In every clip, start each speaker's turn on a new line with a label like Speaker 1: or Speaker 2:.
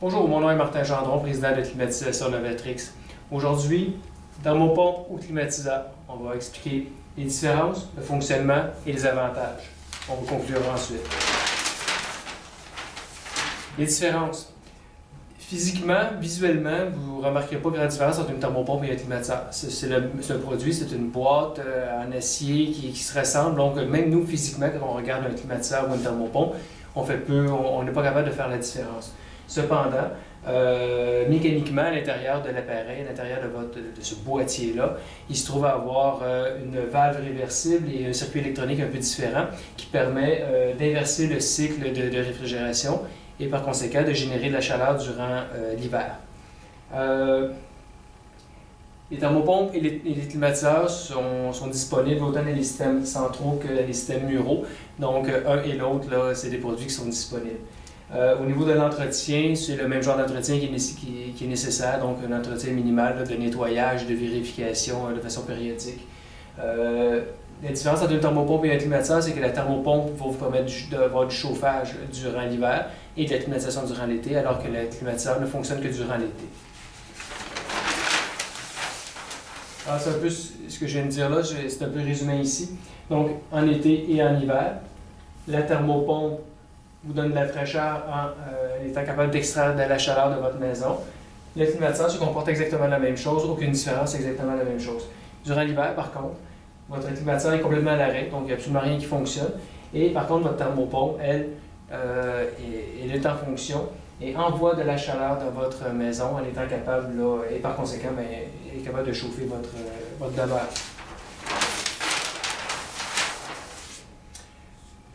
Speaker 1: Bonjour, mon nom est Martin Gendron, président de Climatisation Novatrix. Aujourd'hui, thermopompe ou climatiseur. On va expliquer les différences, le fonctionnement et les avantages. On va conclure ensuite. Les différences. Physiquement, visuellement, vous ne remarquerez pas grande différence entre une thermopompe et un climatiseur. C'est un produit, c'est une boîte en acier qui se ressemble. Donc, même nous, physiquement, quand on regarde un climatiseur ou une thermopompe, on n'est pas capable de faire la différence. Cependant, mécaniquement, à l'intérieur de l'appareil, à l'intérieur de ce boîtier-là, il se trouve à avoir une valve réversible et un circuit électronique un peu différent qui permet d'inverser le cycle de réfrigération et par conséquent de générer de la chaleur durant l'hiver. Les thermopompes et les climatiseurs sont disponibles autant dans les systèmes centraux que dans les systèmes muraux. Donc, un et l'autre, c'est des produits qui sont disponibles. Au niveau de l'entretien, c'est le même genre d'entretien qui est nécessaire, donc un entretien minimal de nettoyage, de vérification de façon périodique. La différence entre une thermopompe et un climatiseur, c'est que la thermopompe va vous permettre d'avoir du chauffage durant l'hiver et de la climatisation durant l'été, alors que le climatiseur ne fonctionne que durant l'été. Alors, c'est un peu ce que je viens de dire là, c'est un peu résumé ici. Donc, en été et en hiver, la thermopompe vous donne de la fraîcheur en étant capable d'extraire de la chaleur de votre maison. Le climatiseur se comporte exactement la même chose, aucune différence, exactement la même chose. Durant l'hiver, par contre, votre climatiseur est complètement à l'arrêt, donc il n'y a absolument rien qui fonctionne. Et par contre, votre thermopompe, elle est en fonction et envoie de la chaleur dans votre maison en étant capable, et par conséquent, est capable de chauffer votre demeure.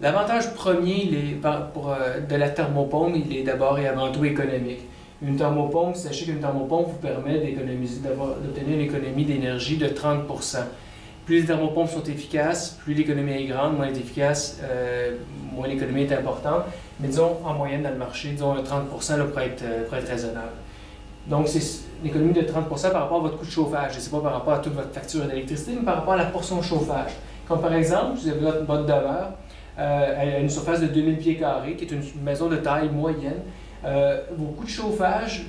Speaker 1: L'avantage premier de la thermopompe, il est d'abord et avant tout économique. Une thermopompe, sachez qu'une thermopompe vous permet d'obtenir une économie d'énergie de 30 %. Plus les thermopompes sont efficaces, plus l'économie est grande, moins elle est efficace, moins l'économie est importante. Mais disons, en moyenne dans le marché, disons 30 % là, pour être raisonnable. Donc, c'est une économie de 30 % par rapport à votre coût de chauffage. Ce n'est pas par rapport à toute votre facture d'électricité, mais par rapport à la portion de chauffage. Comme par exemple, vous avez votre demeure, elle a une surface de 2000 pieds carrés, qui est une maison de taille moyenne. Vos coûts de chauffage,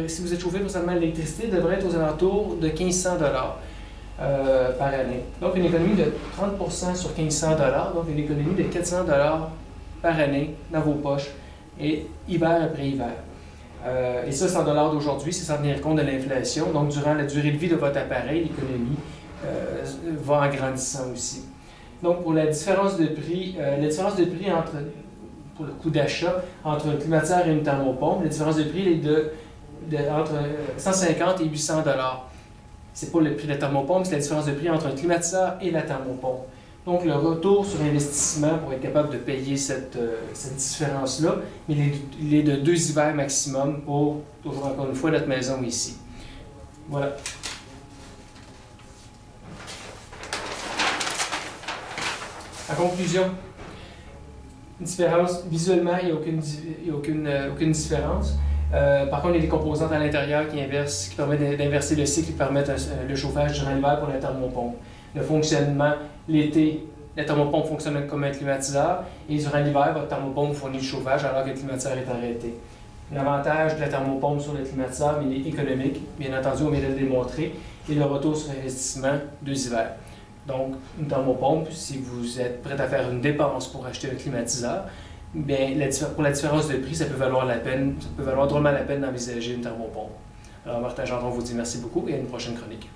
Speaker 1: si vous êtes chauffé pour seulement l'électricité, devraient être aux alentours de 1500 $ par année. Donc, une économie de 30 % sur 1500 $, donc une économie de 400 $ par année dans vos poches, et hiver après hiver. Et ça, c'est en dollars d'aujourd'hui, c'est sans tenir compte de l'inflation. Donc, durant la durée de vie de votre appareil, l'économie va en grandissant aussi. Donc, pour la différence de prix, pour le coût d'achat entre un climatiseur et une thermopompe, la différence de prix est entre 150 et 800 $. Ce n'est pas le prix de la thermopompe, c'est la différence de prix entre un climatiseur et la thermopompe. Donc, le retour sur investissement pour être capable de payer cette différence-là, il est de 2 hivers maximum pour, toujours encore une fois, notre maison ici. Voilà. En conclusion, différence, visuellement, il n'y a aucune différence. Par contre, il y a des composantes à l'intérieur qui permettent d'inverser le cycle et qui permettent le chauffage durant l'hiver pour la thermopompe. Le fonctionnement, l'été, la thermopompe fonctionne comme un climatiseur et durant l'hiver, votre thermopompe fournit le chauffage alors que le climatiseur est arrêté. L'avantage de la thermopompe sur le climatiseur, il est économique, bien entendu, on vient de le démontrer, et le retour sur investissement, 2 hivers. Donc, une thermopompe, si vous êtes prêt à faire une dépense pour acheter un climatiseur, bien, pour la différence de prix, ça peut valoir drôlement la peine d'envisager une thermopompe. Alors, Martin Gendron vous dit merci beaucoup et à une prochaine chronique.